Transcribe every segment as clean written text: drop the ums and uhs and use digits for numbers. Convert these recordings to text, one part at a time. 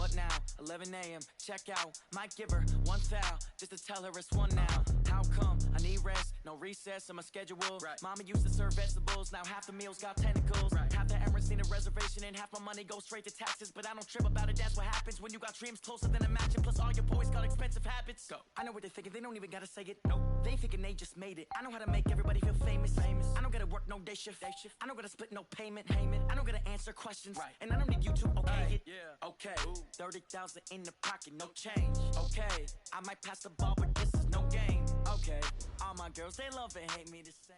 What now? 11 a.m. Check out. Might give her one foul just to tell her it's one now. How come? I need rest. No recess in my schedule. Right. Mama used to serve vegetables. Now half the meals got tentacles. Right. Half the errands need a reservation and half my money goes straight to taxes. But I don't trip about it. That's what happens when you got dreams closer than a match. And plus all your boys got expensive habits. Go. I know what they're thinking. They don't even gotta say it. Nope. They thinking they just made it. I know how to make everybody feel famous. I don't gotta work no day shift. I don't gotta split no payment. I don't gotta answer questions. Right. And I don't need you to okay it. Yeah. Okay. 30,000 in the pocket, no change. Okay. I might pass the ball, but this is no game. Okay. All my girls, they love and hate me the same.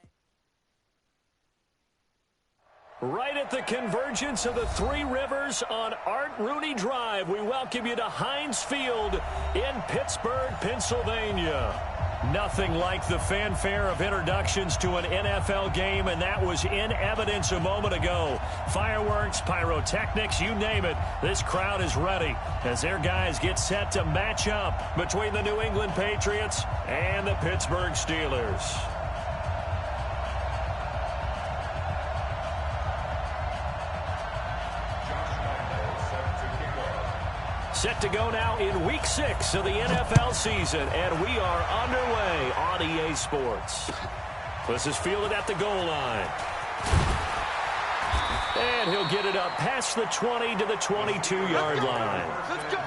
Right at the convergence of the Three Rivers on Art Rooney Drive, we welcome you to Heinz Field in Pittsburgh, Pennsylvania. Nothing like the fanfare of introductions to an NFL game, and that was in evidence a moment ago. Fireworks, pyrotechnics, you name it. This crowd is ready as their guys get set to match up between the New England Patriots and the Pittsburgh Steelers. Set to go now in Week 6 of the NFL season, and we are underway on EA Sports. This is fielded at the goal line. And he'll get it up past the 20 to the 22-yard line. Let's go.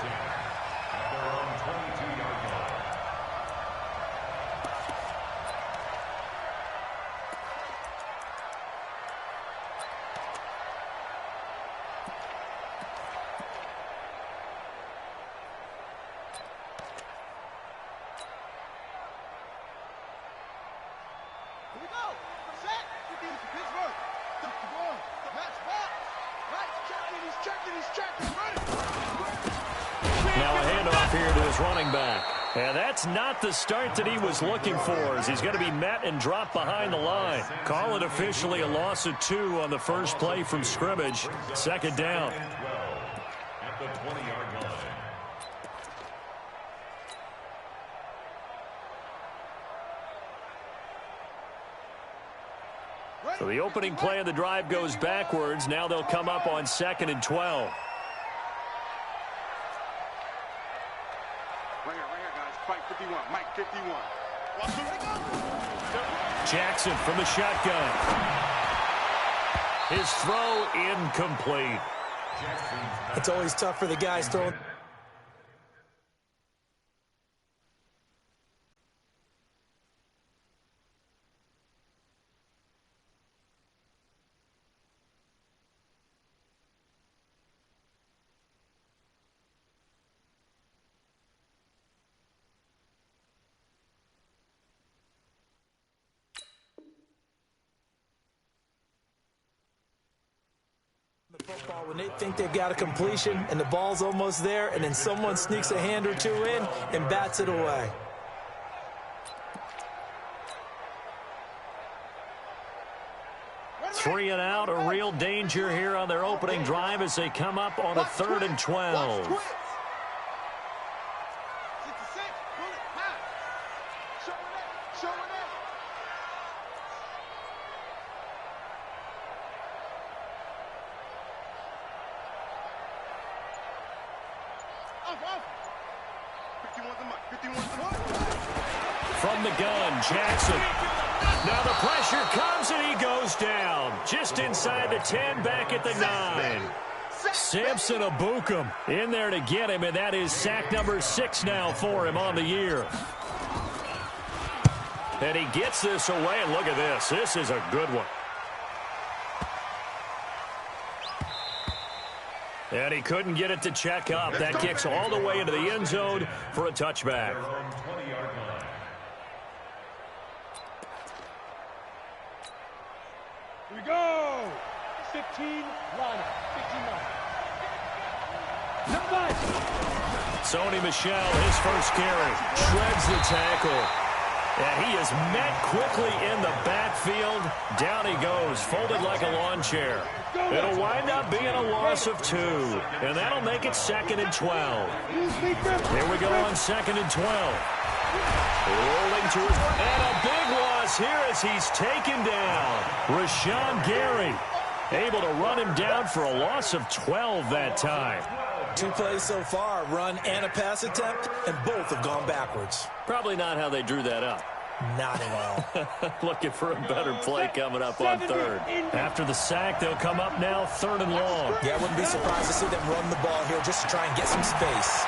Not the start that he was looking for, as he's going to be met and dropped behind the line. Call it officially a loss of 2 on the first play from scrimmage. Second down. At the 20-yard line. So the opening play of the drive goes backwards. Now they'll come up on 2nd and 12. Mike 51. Jackson from the shotgun. His throw incomplete. It's always tough for the guys throwing. Football when they think they've got a completion and the ball's almost there, and then someone sneaks a hand or two in and bats it away. Three and out, a real danger here on their opening drive as they come up on a 3rd and 12. From the gun, Jackson. Now the pressure comes and he goes down. Just inside the 10, back at the 9. Samson Abukum in there to get him, and that is sack number 6 now for him on the year. And he gets this away, and look at this. This is a good one. And he couldn't get it to check up. That kicks all the way into the end zone for a touchback. Here we go. 15 line. 15 line. Sony Michel, his first carry, shreds the tackle. And he is met quickly in the backfield. Down he goes, folded like a lawn chair. It'll wind up being a loss of 2, and that'll make it 2nd and 12. Here we go on 2nd and 12. Rolling to his, and a big loss here as he's taken down. Rashawn Gary able to run him down for a loss of 12 that time. 2 plays so far, a run and a pass attempt, and both have gone backwards. Probably not how they drew that up. Not at all. Looking for a better play coming up on third. After the sack, they'll come up now 3rd and long. Yeah, I wouldn't be surprised to see them run the ball here just to try and get some space.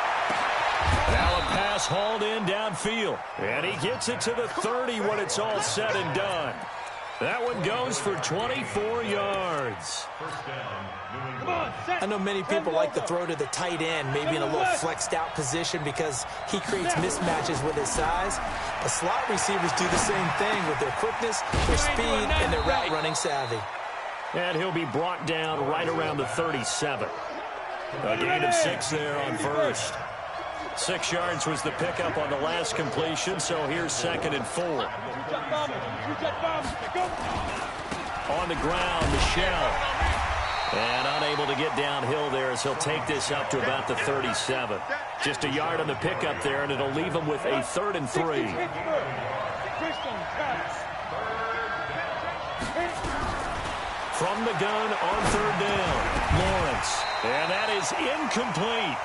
Now a pass hauled in downfield. And he gets it to the 30 when it's all said and done. That one goes for 24 yards. I know many people like to throw to the tight end, maybe in a little flexed out position because he creates mismatches with his size. But slot receivers do the same thing with their quickness, their speed, and their route running savvy. And he'll be brought down right around the 37. A gain of 6 there on first. 6 yards was the pickup on the last completion, so here's 2nd and 4. On the ground, Michelle. And unable to get downhill there as he'll take this up to about the 37. Just a yard on the pickup there, and it'll leave him with a 3rd and 3. From the gun on 3rd down, Lawrence. And that is incomplete.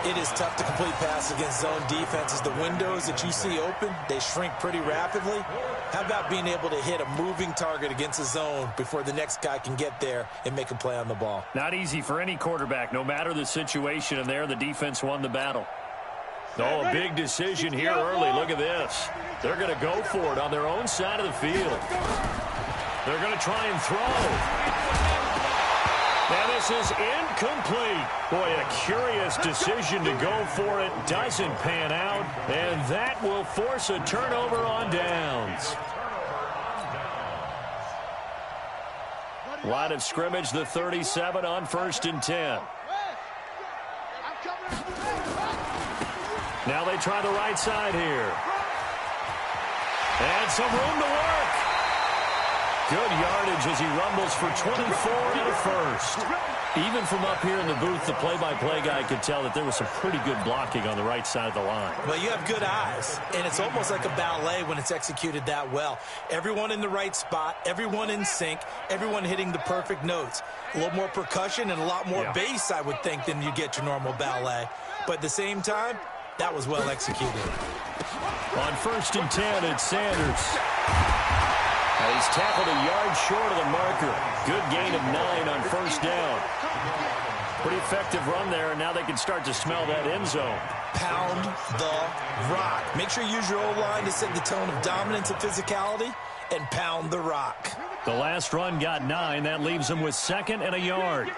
It is tough to complete passes against zone defenses. The windows that you see open, they shrink pretty rapidly. How about being able to hit a moving target against a zone before the next guy can get there and make a play on the ball? Not easy for any quarterback, no matter the situation, and there the defense won the battle. Oh, a big decision here early. Look at this. They're going to go for it on their own side of the field. They're going to try and throw. And this is incomplete. Boy, a curious decision to go for it. Doesn't pan out. And that will force a turnover on downs. Line of scrimmage, the 37 on 1st and 10. Now they try the right side here. And some room to work. Good yardage as he rumbles for 24 and a first. Even from up here in the booth, the play-by-play guy could tell that there was some pretty good blocking on the right side of the line. Well, you have good eyes, and it's almost like a ballet when it's executed that well. Everyone in the right spot, everyone in sync, everyone hitting the perfect notes. A little more percussion and a lot more bass, I would think, than you get your normal ballet. But at the same time, that was well executed. On 1st and 10, it's Sanders. He's tackled a yard short of the marker. Good gain of 9 on 1st down. Pretty effective run there, and now they can start to smell that end zone. Pound the rock. Make sure you use your O-line to set the tone of dominance and physicality, and pound the rock. The last run got 9. That leaves them with 2nd and a yard.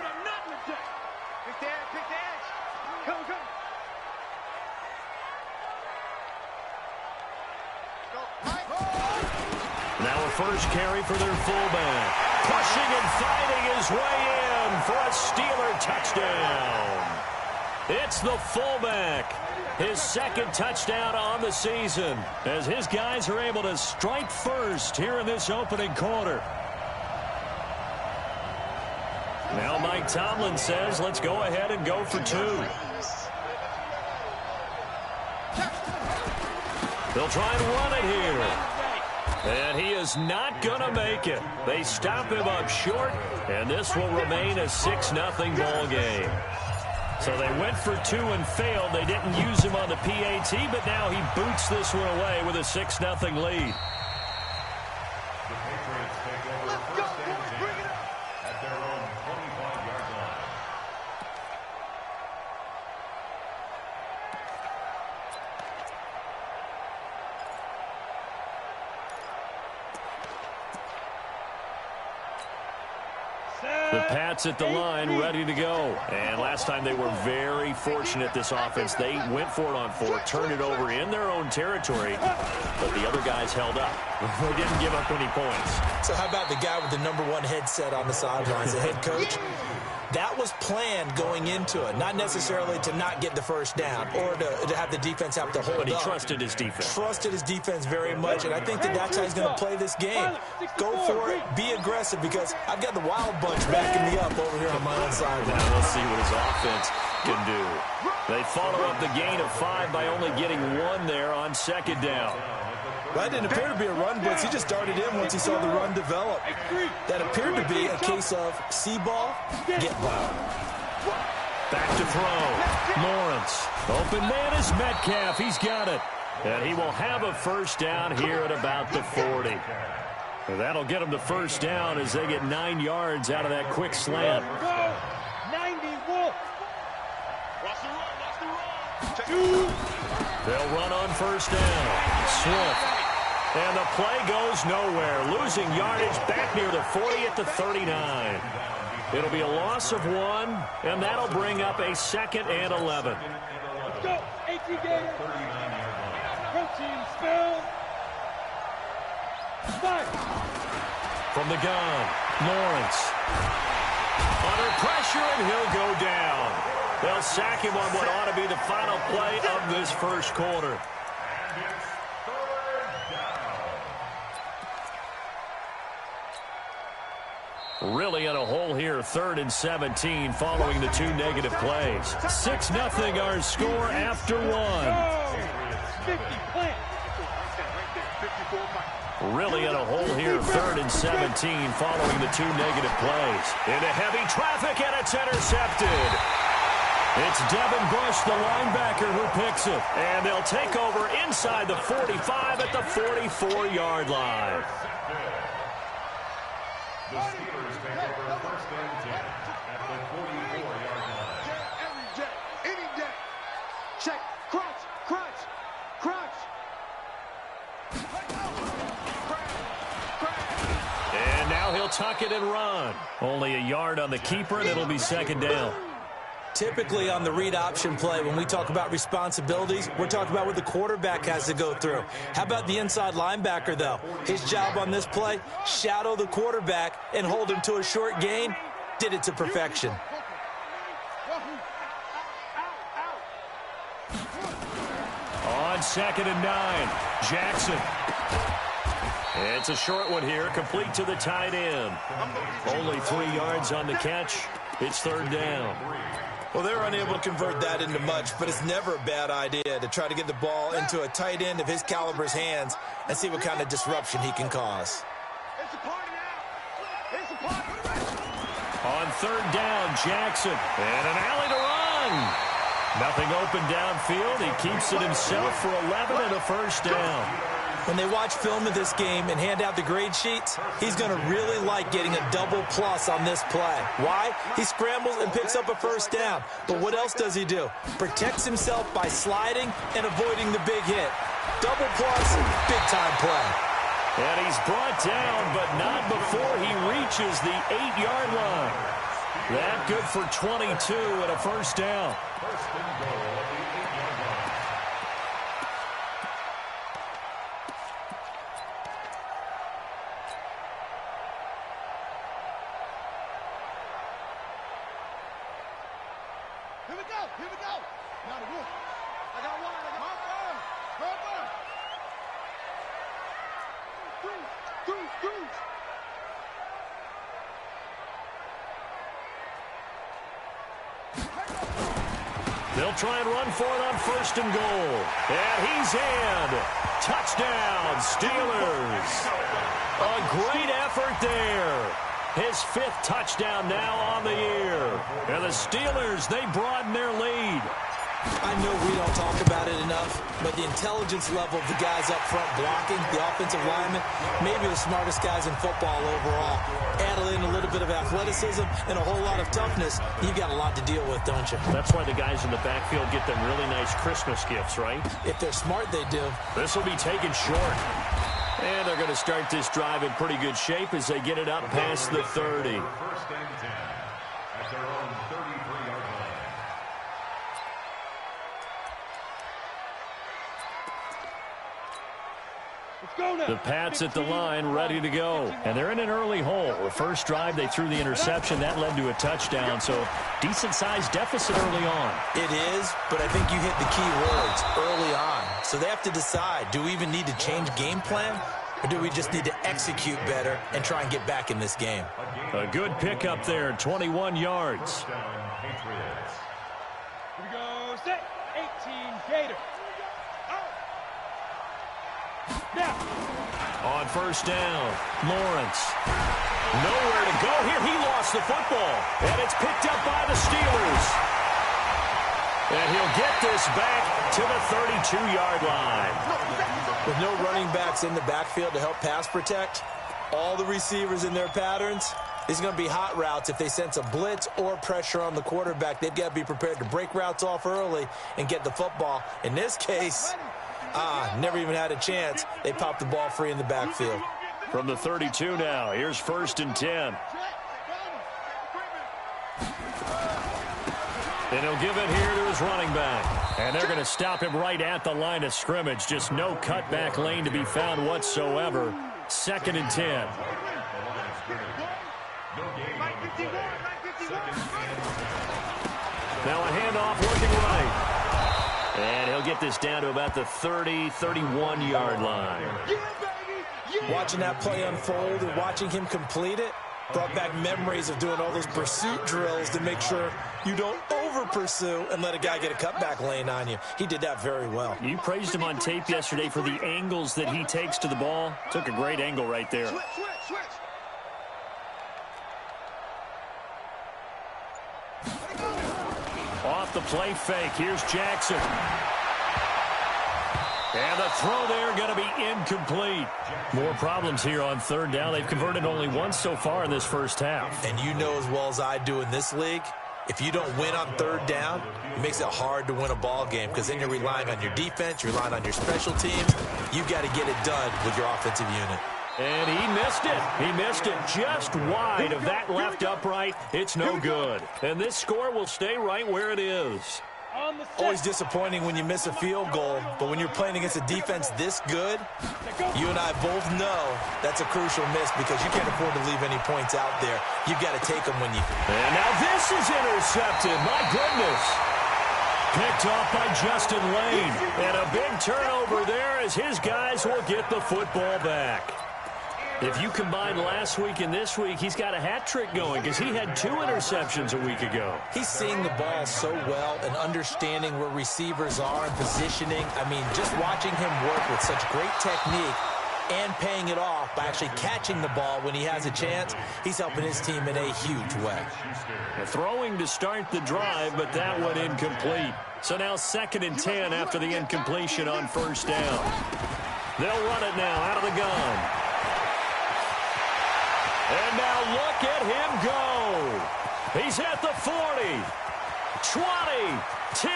Now a first carry for their fullback. Pushing and fighting his way in for a Steeler touchdown. It's the fullback. His 2nd touchdown on the season as his guys are able to strike first here in this opening quarter. Now Mike Tomlin says, let's go ahead and go for 2. They'll try and run it here. And he is not going to make it. They stop him up short, and this will remain a 6-0 ball game. So they went for 2 and failed. They didn't use him on the PAT, but now he boots this one away with a 6-0 lead. The Patriots take over 1st and 10 at their own 25-yard line. The Pats at the line, ready to go. And last time they were very fortunate, this offense. They went for it on 4, turned it over in their own territory, but the other guys held up. They didn't give up any points. So how about the guy with the #1 headset on the sidelines, the head coach? That was planned going into it, not necessarily to not get the first down or to have the defense have to hold up. But he trusted his defense. Trusted his defense very much, and I think that's how he's going to play this game. Go for it, be aggressive, because I've got the wild bunch backing me up over here on my own side. Now we'll see what his offense can do. They follow up the gain of 5 by only getting 1 there on 2nd down. Well, that didn't appear to be a run blitz. He just darted in once he saw the run develop. That appeared to be a case of see ball, get ball. Back to throw. Lawrence. Open man is Metcalf. He's got it. And he will have a first down here at about the 40. And that'll get him to first down as they get 9 yards out of that quick slant. 90 Wolf. Watch the run. They'll run on first down. Swift. And the play goes nowhere. Losing yardage back near the 40 at the 39. It'll be a loss of 1, and that'll bring up a 2nd and 11. Let's go. 18 Gator. Protein spill. Fight. From the gun, Lawrence. Under pressure, and he'll go down. They'll sack him on what ought to be the final play of this first quarter. Really in a hole here, 3rd and 17 following the 2 negative plays. 6-0 our score after 1. Really in a hole here, 3rd and 17 following the 2 negative plays. Into heavy traffic, and it's intercepted. It's Devin Bush, the linebacker, who picks it. And they'll take over inside the 45 at the 44-yard line. The Steelers take over 1st and 10 at the 44-yard line. Every day, any day. Check, crunch, crunch, crunch. And now he'll tuck it and run. Only a yard on the keeper, and it'll be 2nd down. Typically on the read option play, when we talk about responsibilities, we're talking about what the quarterback has to go through. How about the inside linebacker, though? His job on this play, shadow the quarterback and hold him to a short gain. Did it to perfection. On 2nd and 9, Jackson. It's a short one here, complete to the tight end. Only 3 yards on the catch. It's 3rd down. Well, they're unable to convert that into much, but it's never a bad idea to try to get the ball into a tight end of his caliber's hands and see what kind of disruption he can cause. On 3rd down, Jackson. And an alley to run. Nothing open downfield. He keeps it himself for 11 and a first down. When they watch film of this game and hand out the grade sheets, he's going to really like getting a double plus on this play. Why? He scrambles and picks up a first down. But what else does he do? Protects himself by sliding and avoiding the big hit. Double plus, big-time play. And he's brought down, but not before he reaches the 8-yard line. That good for 22 and a first down. First and goal at the 8-yard line. Here we go, here we go. Now the Wolf. I got one, I got my phone. Goose. They'll try and run for it on 1st and goal. And he's in. Touchdown, Steelers. A great effort there. His 5th touchdown now on the year. And the Steelers, they broaden their lead. I know we don't talk about it enough, but the intelligence level of the guys up front blocking, the offensive linemen, maybe the smartest guys in football overall. Add in a little bit of athleticism and a whole lot of toughness, you've got a lot to deal with, don't you? That's why the guys in the backfield get them really nice Christmas gifts, right? If they're smart, they do. This will be taken short. And they're going to start this drive in pretty good shape as they get it up past the 30. 1st and 10 at their own 33-yard line. The Pats at the line, ready to go. And they're in an early hole. The first drive, they threw the interception. That led to a touchdown, so decent-sized deficit early on. It is, but I think you hit the key words, early on. So they have to decide, do we even need to change game plan, or do we just need to execute better and try and get back in this game? A good pickup there, 21 yards. First down, Patriots. Here we go, set, 18 Gator. Now. On first down, Lawrence. Nowhere to go here. He lost the football. And it's picked up by the Steelers. get this back to the 32-yard line. With no running backs in the backfield to help pass protect, all the receivers in their patterns, it's going to be hot routes. If they sense a blitz or pressure on the quarterback, they've got to be prepared to break routes off early and get the football. In this case, never even had a chance. They popped the ball free in the backfield. From the 32 now, here's 1st and 10. And he'll give it here to his running back. And they're going to stop him right at the line of scrimmage. Just no cutback lane to be found whatsoever. 2nd and 10. Now a handoff looking right. And he'll get this down to about the 30, 31-yard line. Watching that play unfold and watching him complete it brought back memories of doing all those pursuit drills to make sure you don't over-pursue and let a guy get a cutback lane on you. He did that very well. You praised him on tape yesterday for the angles that he takes to the ball. Took a great angle right there. Switch. Off the play fake. Here's Jackson. And the throw there going to be incomplete. More problems here on 3rd down. They've converted only once so far in this first half. And you know as well as I do in this league, if you don't win on 3rd down, it makes it hard to win a ball game because then you're relying on your defense, you're relying on your special teams. You've got to get it done with your offensive unit. And he missed it. He missed it just wide of that left upright. It's no good. And this score will stay right where it is. Always disappointing when you miss a field goal, but when you're playing against a defense this good, you and I both know that's a crucial miss because you can't afford to leave any points out there. You've got to take them when you... And now this is intercepted. My goodness. Picked off by Justin Lane. And a big turnover there as his guys will get the football back. If you combine last week and this week, he's got a hat trick going because he had 2 interceptions a week ago. He's seeing the ball so well and understanding where receivers are and positioning. I mean, just watching him work with such great technique and paying it off by actually catching the ball when he has a chance, he's helping his team in a huge way. Throwing to start the drive, but that one incomplete. So now 2nd and 10 after the incompletion on 1st down. They'll run it now out of the gun. And now look at him go. He's at the 40, 20, 10,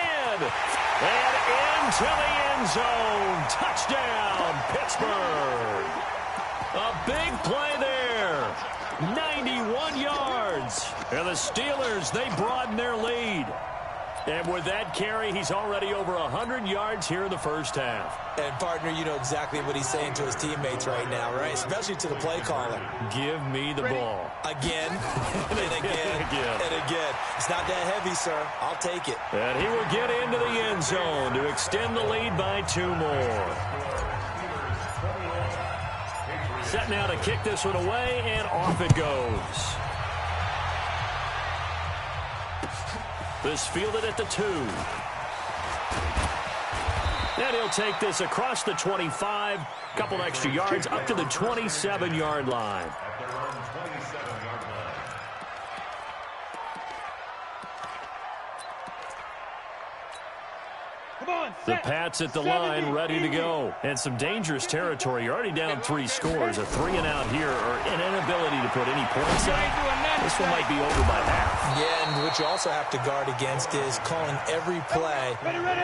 and into the end zone. Touchdown, Pittsburgh. A big play there. 91 yards. And the Steelers, they broaden their lead. And with that carry, he's already over 100 yards here in the first half. And, partner, you know exactly what he's saying to his teammates right now, right? Especially to the play caller. Give me the ball. Again, and again, and again. It's not that heavy, sir. I'll take it. And he will get into the end zone to extend the lead by 2 more. Set now to kick this one away, and off it goes. This fielded at the 2. And he'll take this across the 25. Couple extra yards up to the 27-yard line. The Pats at the line, ready to go. And some dangerous territory. You're already down 3 scores. A 3-and-out here, or an inability to put any points up. This one might be over by half. Yeah, and what you also have to guard against is calling every play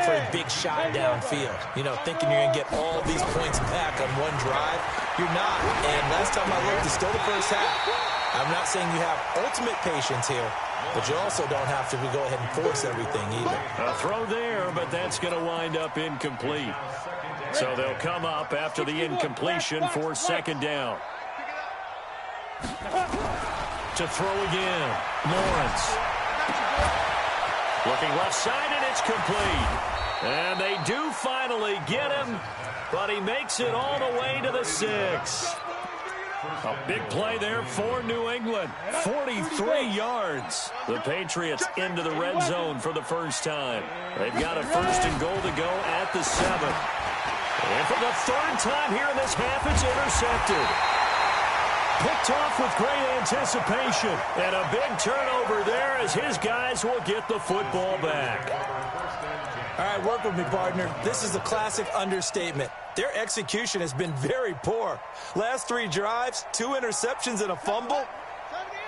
for a big shot downfield. You know, thinking you're going to get all these points back on one drive. You're not. And last time I looked, it's still the first half. I'm not saying you have ultimate patience here, but you also don't have to go ahead and force everything either. A throw there, but that's going to wind up incomplete. So they'll come up after the incompletion for 2nd down. To throw again, Lawrence. Looking left side, and it's complete. And they do finally get him, but he makes it all the way to the 6. A big play there for New England. 43 yards. The Patriots into the red zone for the first time. They've got a 1st and goal to go at the 7. And for the 3rd time here in this half, it's intercepted. Picked off with great anticipation. And a big turnover there as his guys will get the football back. All right, work with me, partner. This is a classic understatement. Their execution has been very poor. Last 3 drives, 2 interceptions and a fumble.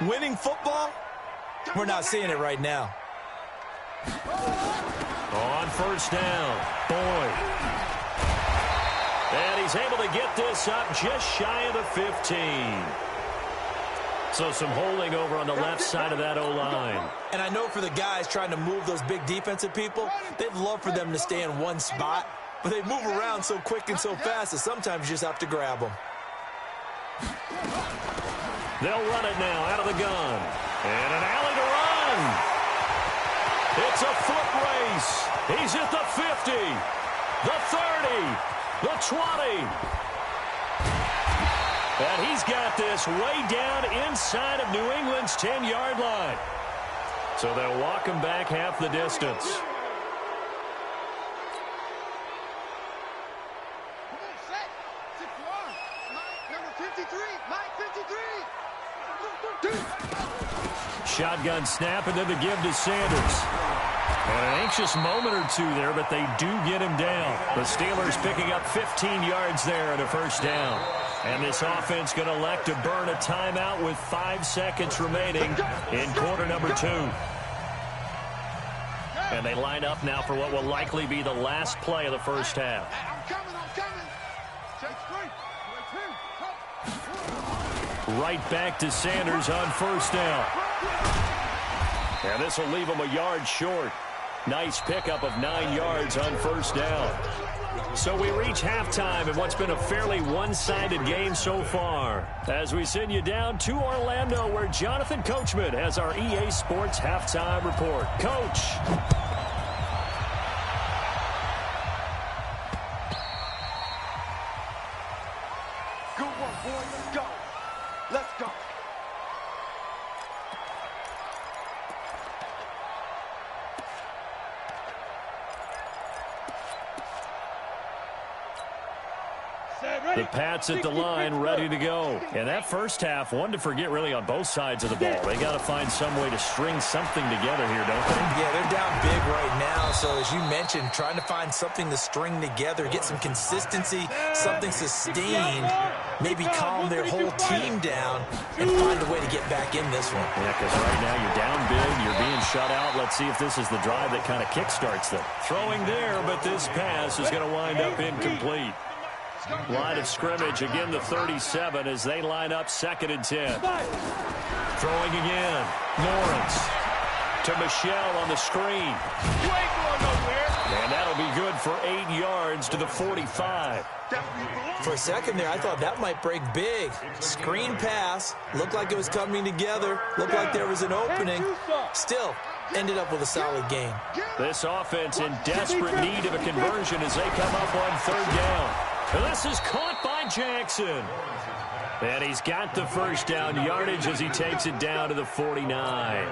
Winning football? We're not seeing it right now. On first down, Boyd. And he's able to get this up just shy of the 15. So some holding over on the left side of that O-line. And I know for the guys trying to move those big defensive people, they'd love for them to stay in one spot, but they move around so quick and so fast that sometimes you just have to grab them. They'll run it now out of the gun. And an alley to run. It's a foot race. He's at the 50, the 30, the 20. And he's got this way down inside of New England's 10-yard line. So they'll walk him back half the distance. Shotgun snap and then the give to Sanders. And an anxious moment or two there, but they do get him down. The Steelers picking up 15 yards there and a first down. And this offense going to elect to burn a timeout with 5 seconds remaining in quarter number 2. And they line up now for what will likely be the last play of the first half. Right back to Sanders on first down. And this will leave him a yard short. Nice pickup of 9 yards on first down. So we reach halftime in what's been a fairly one-sided game so far. As we send you down to Orlando, where Jonathan Coachman has our EA Sports halftime report. Coach. Good work, boy. Let's go. Let's go. The Pats at the line, ready to go. And that first half, one to forget really on both sides of the ball. They got to find some way to string something together here, don't they? Yeah, they're down big right now. So as you mentioned, trying to find something to string together, get some consistency, something sustained, maybe calm their whole team down and find a way to get back in this one. Yeah, because right now you're down big, you're being shut out. Let's see if this is the drive that kind of kickstarts them. Throwing there, but this pass is going to wind up incomplete. Line of scrimmage, again the 37 as they line up 2nd and 10. Throwing again. Lawrence to Michelle on the screen. And that'll be good for 8 yards to the 45. For a second there, I thought that might break big. Screen pass. Looked like it was coming together. Looked like there was an opening. Still, ended up with a solid game. This offense in desperate need of a conversion as they come up on 3rd down. And this is caught by Jackson. And he's got the first down yardage as he takes it down to the 49.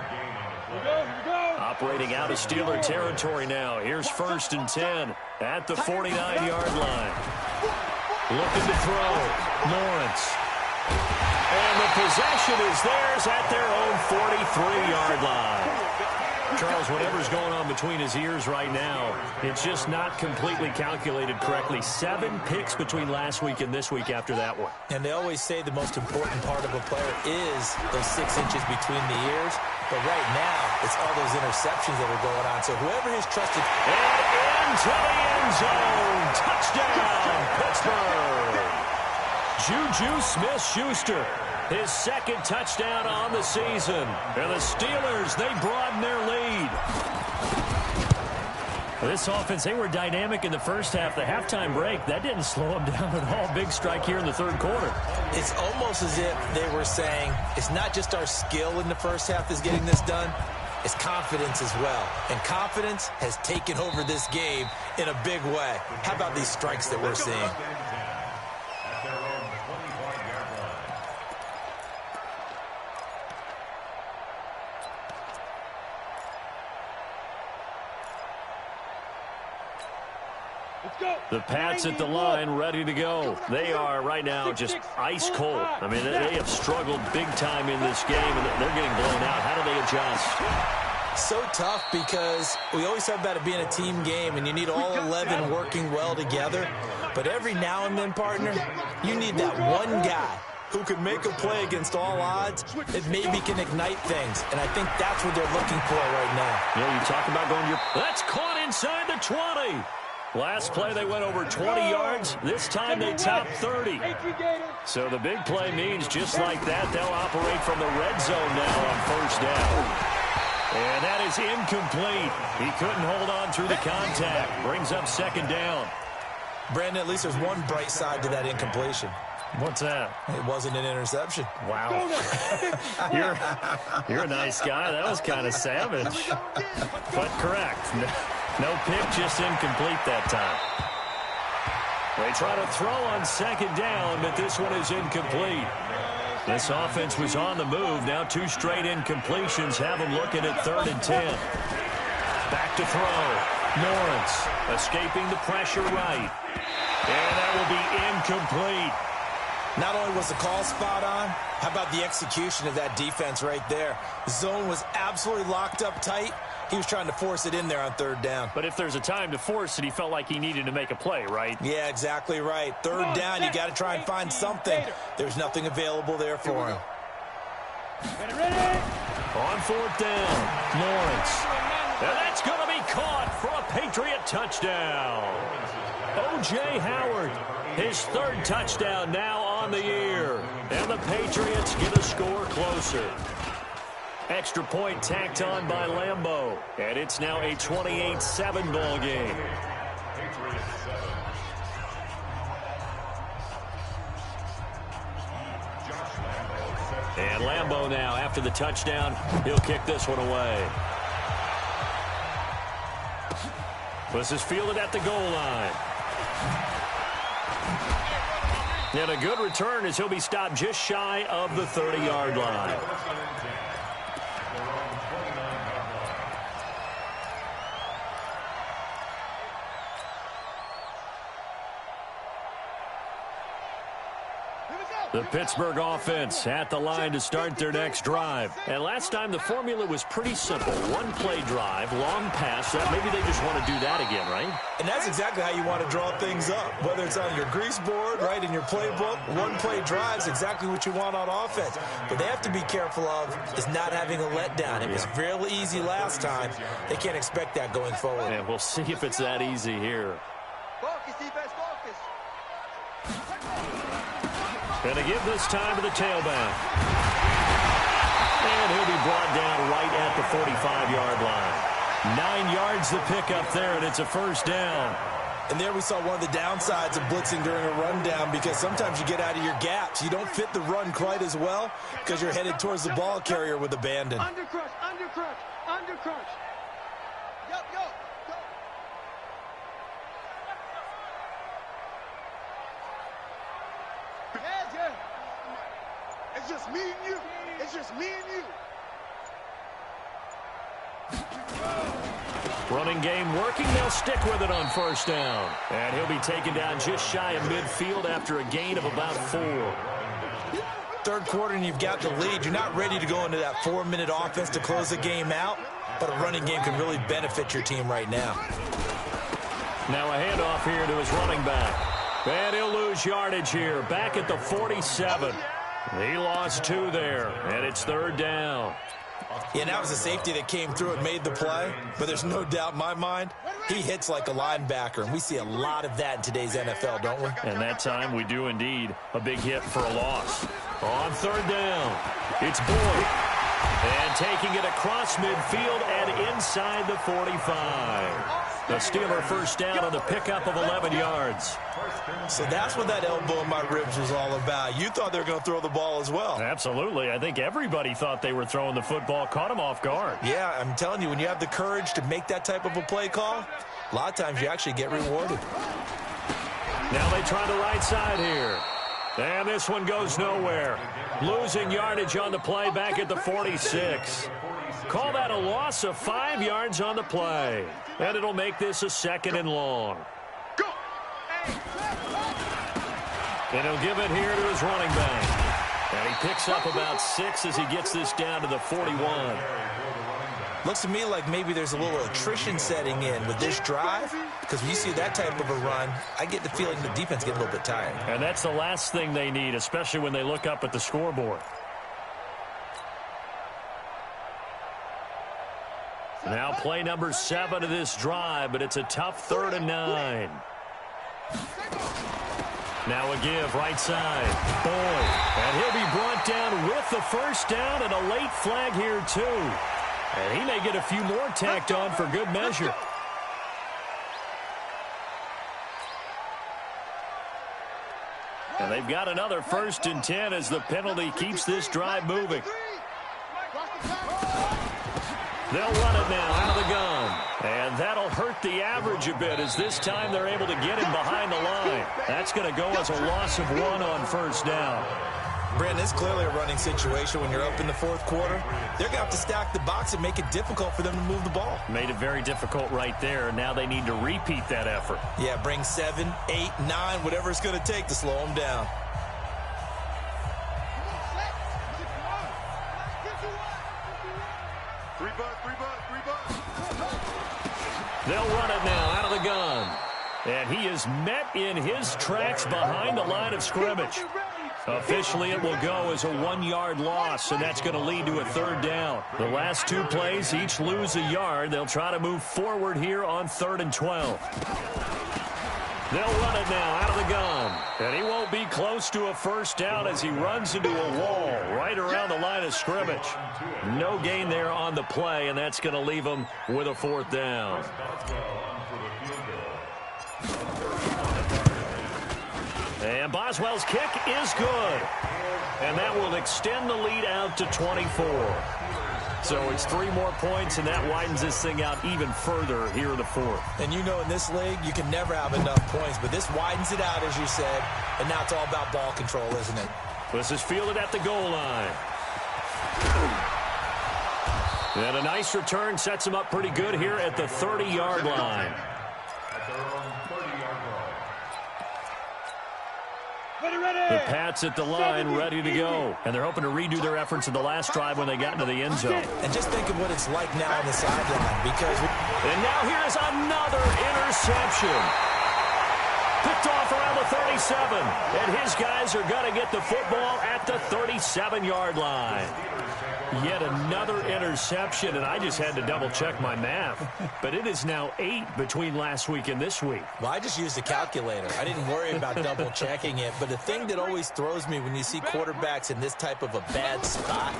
Operating out of Steeler territory now. Here's 1st and 10 at the 49-yard line. Looking to throw. Lawrence. And the possession is theirs at their own 43-yard line. Charles, whatever's going on between his ears right now, it's just not completely calculated correctly. 7 picks between last week and this week after that one. And they always say the most important part of a player is those 6 inches between the ears. But right now, it's all those interceptions that are going on. So whoever has trusted... And into the end zone. Touchdown, Pittsburgh. Juju Smith-Schuster. His 2nd touchdown on the season. And the Steelers, they broaden their lead. This offense, they were dynamic in the first half. The halftime break, that didn't slow them down at all. Big strike here in the 3rd quarter. It's almost as if they were saying, it's not just our skill in the first half that's getting this done. It's confidence as well. And confidence has taken over this game in a big way. How about these strikes that we're seeing? The Pats at the line, ready to go. They are right now just ice cold. I mean, they have struggled big time in this game, and they're getting blown out. How do they adjust? So tough because we always talk about it being a team game, and you need all 11 working well together. But every now and then, partner, you need that one guy who can make a play against all odds that maybe can ignite things. And I think that's what they're looking for right now. Yeah, you talk about going that's caught inside the 20. Last play, they went over 20 yards. This time, they topped 30. So the big play means just like that, they'll operate from the red zone now on first down. And that is incomplete. He couldn't hold on through the contact. Brings up second down. Brandon, at least there's one bright side to that incompletion. What's that? It wasn't an interception. Wow. You're a nice guy. That was kind of savage. But correct. No pick, just incomplete that time. They try to throw on second down, but this one is incomplete. This offense was on the move. Now 2 straight incompletions have them looking at 3rd and 10. Back to throw. Lawrence escaping the pressure right. And that will be incomplete. Not only was the call spot on, how about the execution of that defense right there? The zone was absolutely locked up tight. He was trying to force it in there on 3rd down. But if there's a time to force it, he felt like he needed to make a play, right? Yeah, exactly right. 3rd down, you got to try and find something. There's nothing available there for him. On 4th down, Lawrence. And that's going to be caught for a Patriot touchdown. O.J. Howard, his 3rd touchdown now on the year. And the Patriots get a score closer. Extra point tacked on by Lambeau. And it's now a 28-7 ball game. And Lambeau now, after the touchdown, he'll kick this one away. This is fielded at the goal line. And a good return as he'll be stopped just shy of the 30-yard line. The Pittsburgh offense at the line to start their next drive. And last time the formula was pretty simple. 1-play drive, long pass. Maybe they just want to do that again, right? And that's exactly how you want to draw things up. Whether it's on your grease board, right, in your playbook, 1-play drive's exactly what you want on offense. But they have to be careful of is not having a letdown. It was real easy last time. They can't expect that going forward. And we'll see if it's that easy here. Focus, defense, focus. Going to give this time to the tailback. And he'll be brought down right at the 45-yard line. 9 yards the pickup there, and it's a first down. And there we saw one of the downsides of blitzing during a rundown because sometimes you get out of your gaps. You don't fit the run quite as well because you're headed towards the ball carrier with abandon. Undercrush, undercrush, undercrush. Yup, yup. Yeah. It's just me and you. It's just me and you. Running game working. They'll stick with it on first down. And he'll be taken down just shy of midfield after a gain of about 4. 3rd quarter and you've got the lead. You're not ready to go into that 4-minute offense to close the game out, but a running game can really benefit your team right now. Now a handoff here to his running back. And he'll lose yardage here. Back at the 47. He lost 2 there, and it's 3rd down. Yeah, that was a safety that came through and made the play, but there's no doubt in my mind, he hits like a linebacker, and we see a lot of that in today's NFL, don't we? And that time we do indeed a big hit for a loss. On 3rd down, it's Boyd. And taking it across midfield and inside the 45. The Steeler first down on the pickup of 11 yards. So that's what that elbow in my ribs was all about. You thought they were going to throw the ball as well. Absolutely. I think everybody thought they were throwing the football, caught him off guard. Yeah, I'm telling you, when you have the courage to make that type of a play call, a lot of times you actually get rewarded. Now they try the right side here. And this one goes nowhere. Losing yardage on the play back at the 46. Call that a loss of 5 yards on the play. And it'll make this a 2nd and long. Go! And he'll give it here to his running back. And he picks up about 6 as he gets this down to the 41. Looks to me like maybe there's a little attrition setting in with this drive, because when you see that type of a run, I get the feeling the defense gets a little bit tired. And that's the last thing they need, especially when they look up at the scoreboard. Now play number 7 of this drive, but it's a tough 3rd and 9. Now a give, right side. Boyd. And he'll be brought down with the first down and a late flag here, too. And he may get a few more tacked on for good measure. And they've got another 1st and 10 as the penalty keeps this drive moving. They'll run it now out of the gun. And that'll hurt the average a bit as this time they're able to get him behind the line. That's going to go as a loss of 1 on 1st down. Brandon, it's clearly a running situation when you're up in the 4th quarter. They're going to have to stack the box and make it difficult for them to move the ball. Made it very difficult right there. Now they need to repeat that effort. Yeah, bring 7, 8, 9, whatever it's going to take to slow them down. They'll run it now out of the gun. And he is met in his tracks behind the line of scrimmage. Officially, it will go as a 1-yard loss, and that's going to lead to a 3rd down. The last 2 plays each lose a yard. They'll try to move forward here on 3rd and 12. They'll run it now out of the gun. And he won't be close to a 1st down as he runs into a wall right around the line of scrimmage. No gain there on the play, and that's going to leave him with a 4th down. And Boswell's kick is good. And that will extend the lead out to 24. So it's 3 more points, and that widens this thing out even further here in the 4th. And you know in this league, you can never have enough points, but this widens it out, as you said, and now it's all about ball control, isn't it? This is fielded at the goal line. And a nice return sets him up pretty good here at the 30-yard line. The Pats at the line, ready to go. And they're hoping to redo their efforts in the last drive when they got into the end zone. And just think of what it's like now on the sideline. Because and now here's another interception. Picked off around the 37. And his guys are going to get the football at the 37-yard line. Yet another interception, and I just had to double-check my math. But it is now 8 between last week and this week. Well, I just used a calculator. I didn't worry about double-checking it. But the thing that always throws me when you see quarterbacks in this type of a bad spot,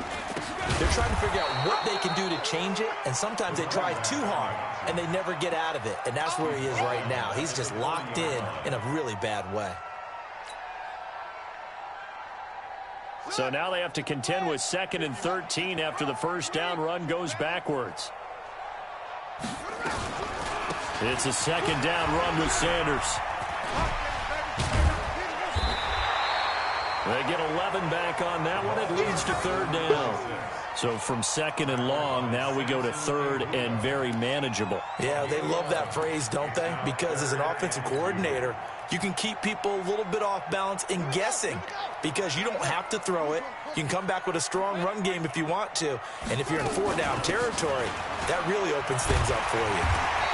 they're trying to figure out what they can do to change it, and sometimes they try too hard, and they never get out of it. And that's where he is right now. He's just locked in a really bad way. So now they have to contend with 2nd and 13 after the 1st down run goes backwards. It's a 2nd down run with Sanders. They get 11 back on that one. It leads to 3rd down. So from 2nd and long, now we go to 3rd and very manageable. Yeah, they love that phrase, don't they? Because as an offensive coordinator, you can keep people a little bit off balance and guessing because you don't have to throw it. You can come back with a strong run game if you want to. And if you're in 4-down territory, that really opens things up for you.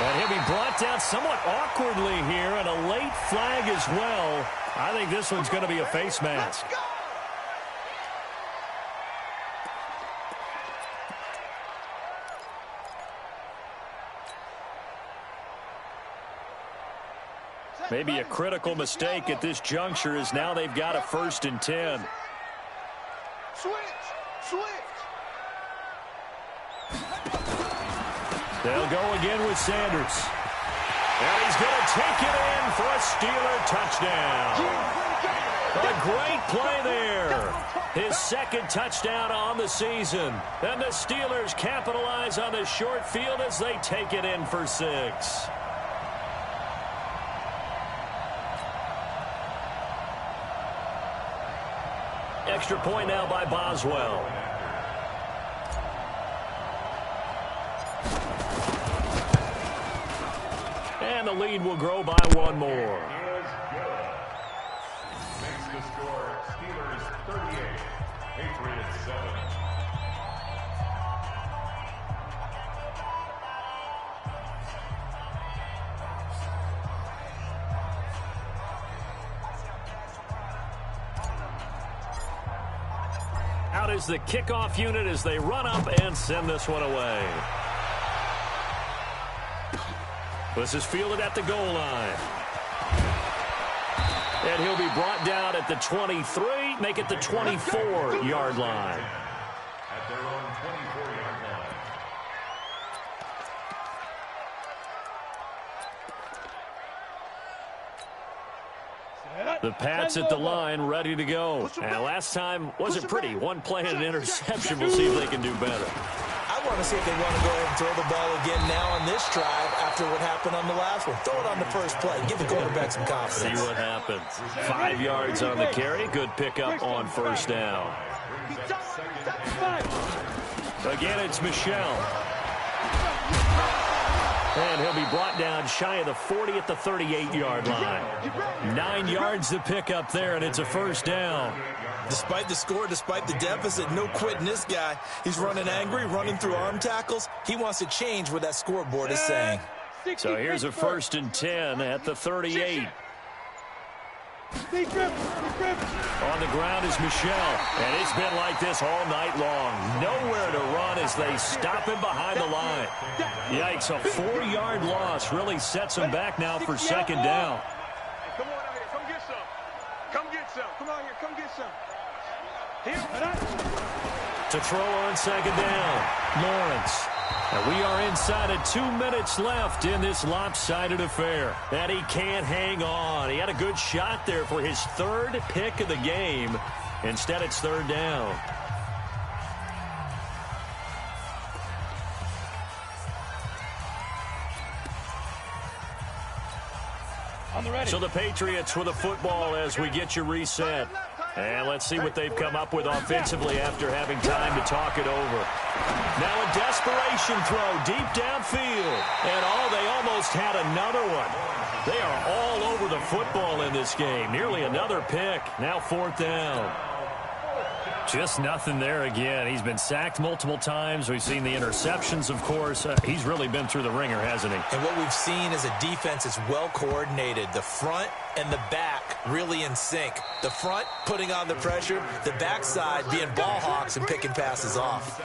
And he'll be brought down somewhat awkwardly here, and a late flag as well. I think this one's going to be a face mask. Maybe a critical mistake at this juncture is now they've got a 1st and 10. Switch. They'll go again with Sanders. And he's going to take it in for a Steeler touchdown. A great play there. His 2nd touchdown on the season. And the Steelers capitalize on the short field as they take it in for 6. Extra point now by Boswell. And the lead will grow by 1 more. Out is the kickoff unit as they run up and send this one away. This is fielded at the goal line. And he'll be brought down at the 23, make it the 24-yard line. At their own 24-yard line. The Pats at the line, ready to go. And last time wasn't pretty. One play and an interception. We'll see if they can do better. I want to see if they want to go ahead and throw the ball again now on this drive after what happened on the last one. Throw it on the first play. Give the quarterback some confidence. See what happens. 5 yards on the carry. Good pickup on first down. Again, it's Michel. And he'll be brought down shy of the 40 at the 38-yard line. 9 yards to pick up there, and it's a first down. Despite the score, despite the deficit, no quitting this guy. He's running angry, running through arm tackles. He wants to change what that scoreboard is saying. So here's a 1st and 10 at the 38. On the ground is Michel, and it's been like this all night long. Nowhere to run as they stop him behind the line. Yikes, a 4-yard loss really sets him back now for second down. Come on out here, come get some. Come get some. Come out here, come get some. To throw on second down, Lawrence. And we are inside of 2 minutes left in this lopsided affair. And he can't hang on. He had a good shot there for his 3rd pick of the game. Instead, it's 3rd down. So the Patriots with the football as we get you reset. And let's see what they've come up with offensively after having time to talk it over. Now a desperation throw deep downfield. And they almost had another one. They are all over the football in this game. Nearly another pick. Now 4th down. Just nothing there again. He's been sacked multiple times. We've seen the interceptions, of course. He's really been through the ringer, hasn't he? And what we've seen is a defense is well coordinated. The front and the back really in sync. The front putting on the pressure, the backside being ball hawks and picking passes off.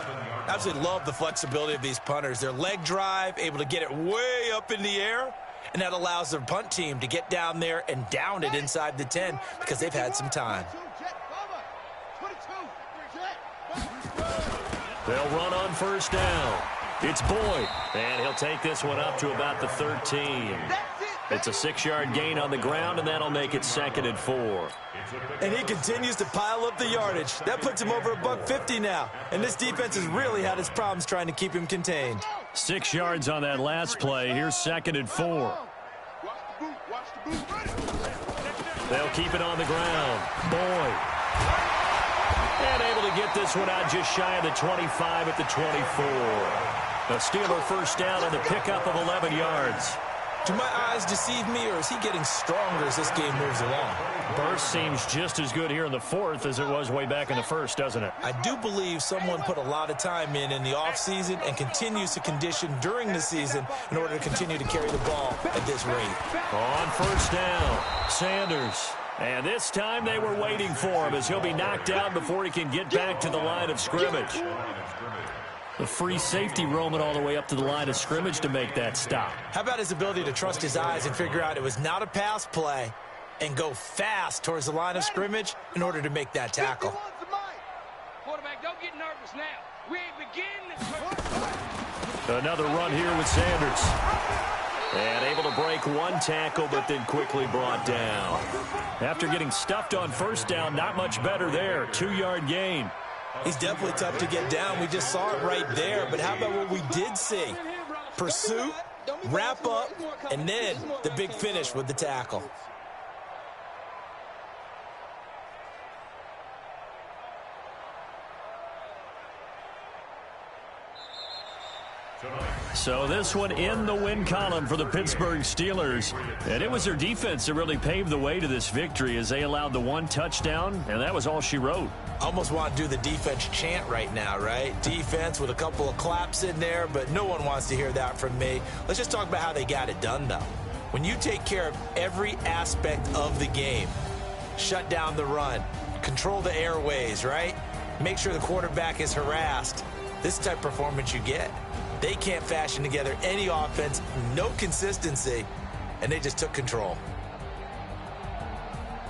Absolutely love the flexibility of these punters. Their leg drive, able to get it way up in the air, and that allows their punt team to get down there and down it inside the 10 because they've had some time. They'll run on first down. It's Boyd, and he'll take this one up to about the 13. It's a 6-yard gain on the ground, and that'll make it 2nd and 4. And he continues to pile up the yardage. That puts him over $150 now. And this defense has really had its problems trying to keep him contained. 6 yards on that last play. Here's 2nd and 4. They'll keep it on the ground. Boyd. And able to get this one out just shy of the 25 at the 24. A Steeler first down on the pickup of 11 yards. Do my eyes deceive me, or is he getting stronger as this game moves along? Burst seems just as good here in the 4th as it was way back in the 1st, doesn't it? I do believe someone put a lot of time in the offseason and continues to condition during the season in order to continue to carry the ball at this rate. On first down, Sanders. And this time they were waiting for him as he'll be knocked out before he can get back to the line of scrimmage. The free safety roaming all the way up to the line of scrimmage to make that stop. How about his ability to trust his eyes and figure out it was not a pass play and go fast towards the line of scrimmage in order to make that tackle? Quarterback, don't get nervous now. We ain't beginning. Another run here with Sanders. And able to break one tackle, but then quickly brought down. After getting stuffed on first down, not much better there. 2-yard gain. He's definitely tough to get down. We just saw it right there. But how about what we did see? Pursuit, wrap up, and then the big finish with the tackle. So this one in the win column for the Pittsburgh Steelers. And it was their defense that really paved the way to this victory as they allowed the one touchdown, and that was all she wrote. almost want to do the defense chant right now, right? Defense with a couple of claps in there, but no one wants to hear that from me. Let's just talk about how they got it done, though. When you take care of every aspect of the game, shut down the run, control the airways, right? Make sure the quarterback is harassed. This type of performance you get. They can't fashion together any offense, no consistency, and they just took control.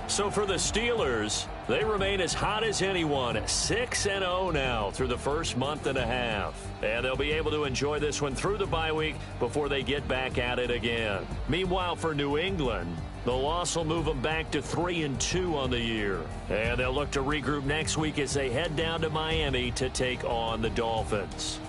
So for the Steelers, they remain as hot as anyone, 6-0 now through the first month and a half. And they'll be able to enjoy this one through the bye week before they get back at it again. Meanwhile, for New England, the loss will move them back to 3-2 on the year. And they'll look to regroup next week as they head down to Miami to take on the Dolphins.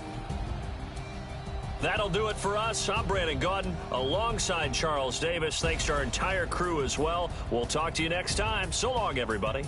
That'll do it for us. I'm Brandon Gaudin alongside Charles Davis. Thanks to our entire crew as well. We'll talk to you next time. So long, everybody.